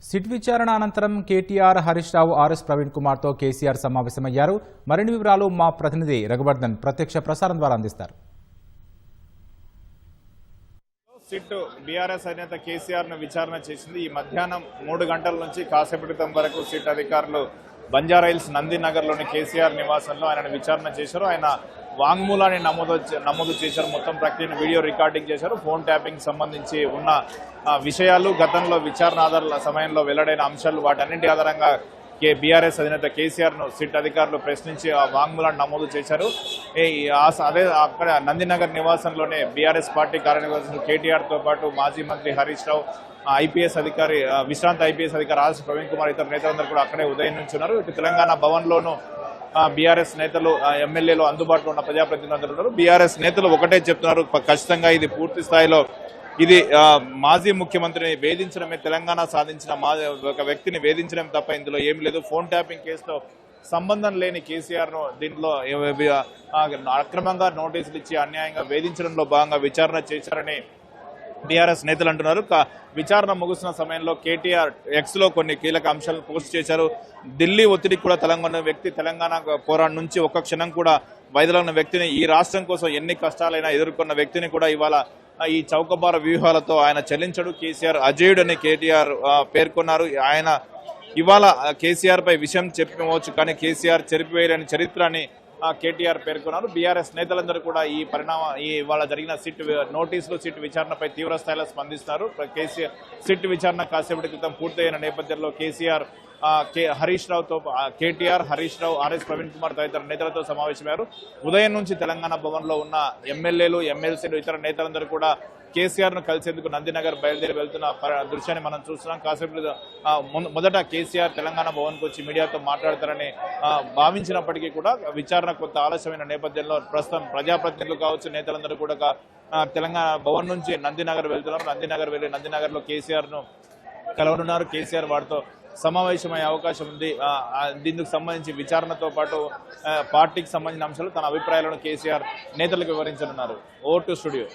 SIT విచారణ అనంతరం KTR, Harish Rao, RS Praveen కుమార్తో కేసీఆర్ సమావేశమయ్యారు. మరిన్ని వివరాలు మా ప్రతినిధి రఘువర్ధన్ ప్రత్యక్ష ప్రసారం ద్వారా అందిస్తారు. సిట్ బీఆర్ఎస్ అధినేత కేసీఆర్ ను విచారణ చేసింది. ఈ మధ్యాహ్నం 3 గంటల నుంచి కాసేపటి క్రితం వరకు సిట్ అధికారులు బంజారాహిల్స్ నందినగర్లోని కేసీఆర్ నివాసంలో ఆయనను విచారణ చేశారు. ఆయన వాంగ్మూలాన్ని నమోదు చేశారు. మొత్తం ప్రక్రియను వీడియో రికార్డింగ్ చేశారు. ఫోన్ ట్యాపింగ్ సంబంధించి ఉన్న విషయాలు, గతంలో విచారణ ఆధారాల సమయంలో వెల్లడైన అంశాలు, వాటన్నింటి ఆధారంగా బీఆర్ఎస్ అధినేత కేసీఆర్ ను సిట్ అధికారులు ప్రశ్నించి ఆ వాంగ్మూలాన్ని నమోదు చేశారు. అదే అక్కడ నందినగర్ నివాసంలోనే బీఆర్ఎస్ పార్టీ కార్యనిర్వాహకులు కేటీఆర్ తో పాటు మాజీ మంత్రి హరీష్ రావు, ఐపీఎస్ అధికారి విశ్రాంత ఐపీఎస్ అధికారి ఆర్ఎస్ ప్రవీణ్ కుమార్, ఇతర నేతలందరూ కూడా అక్కడే ఉదయం నుంచి ఉన్నారు. ఇటు తెలంగాణ భవన్ లోను బీఆర్ఎస్ నేతలు, ఎమ్మెల్యేలు అందుబాటులో ఉన్న ప్రజాప్రతినిధులు ఉన్నారు. బీఆర్ఎస్ నేతలు ఒకటే చెప్తున్నారు, ఖచ్చితంగా ఇది పూర్తి స్థాయిలో ఇది మాజీ ముఖ్యమంత్రిని వేధించడమే, తెలంగాణ సాధించిన ఒక వ్యక్తిని వేధించడం తప్ప ఇందులో ఏమి లేదు. ఫోన్ ట్యాపింగ్ కేసుతో సంబంధం లేని కేసీఆర్ ను దీంట్లో అక్రమంగా నోటీసులు ఇచ్చి అన్యాయంగా వేధించడంలో భాగంగా విచారణ చేశారని బీఆర్ఎస్ నేతలు అంటున్నారు. విచారణ ముగిసిన సమయంలో కేటీఆర్ ఎక్స్ లో కొన్ని కీలక అంశాలను పోస్ట్ చేశారు. ఢిల్లీ ఒత్తిడికి కూడా తెలంగాణ పోరాటం నుంచి ఒక్క క్షణం కూడా వైదొలిగిన వ్యక్తిని, ఈ రాష్ట్రం కోసం ఎన్ని కష్టాలైనా ఎదుర్కొన్న వ్యక్తిని కూడా ఇవాళ ఈ చౌకబార వ్యూహాలతో ఆయన చెల్లించడు. కేసీఆర్ అజేయుడని కేటీఆర్ పేర్కొన్నారు. ఆయన ఇవాళ కేసీఆర్ పై విషయం చెప్పవచ్చు, కానీ కేసీఆర్ చెరిపివేయలేని చరిత్ర అని కేటీఆర్ పేర్కొన్నారు. బీఆర్ఎస్ నేతలందరూ కూడా ఇవాళ జరిగిన సిట్ నోటీసులు, సిట్ విచారణపై తీవ్ర స్థాయిలో స్పందిస్తున్నారు. కేసీఆర్ సిట్ విచారణ కాసేపటి క్రితం పూర్తయిన నేపథ్యంలో కేసీఆర్ హరీష్ రావుతో కేటీఆర్, హరీష్ రావు, ఆర్ఎస్ ప్రవీణ్ కుమార్ తదితర నేతలతో సమావేశమయ్యారు. ఉదయం నుంచి తెలంగాణ భవన్ లో ఉన్న ఎమ్మెల్యేలు, ఎమ్మెల్సీలు, ఇతర నేతలందరూ కూడా కేసీఆర్ ను కలిసేందుకు నందినగర్ బయలుదేరి వెళ్తున్న దృశ్యాన్ని మనం చూస్తున్నాం. కాసేపు మొదట కేసీఆర్ తెలంగాణ భవన్ కు వచ్చి మీడియాతో మాట్లాడతారని భావించినప్పటికీ కూడా విచారణ కొంత ఆలస్యమైన నేపథ్యంలో ప్రస్తుతం ప్రజాప్రతినిధులు కావచ్చు, నేతలందరూ కూడా తెలంగాణ భవన్ నుంచి నందినగర్ వెళ్తున్నారు. నందినగర్ వెళ్లి నందినగర్ లో కేసీఆర్ ను కలవనున్నారు. కేసీఆర్ వారితో సమావేశమయ్యే అవకాశం ఉంది. దీనికి సంబంధించి విచారణతో పాటు పార్టీకి సంబంధించిన అంశాలు, తన అభిప్రాయాలను కేసీఆర్ నేతలకు వివరించనున్నారు. Over to studio.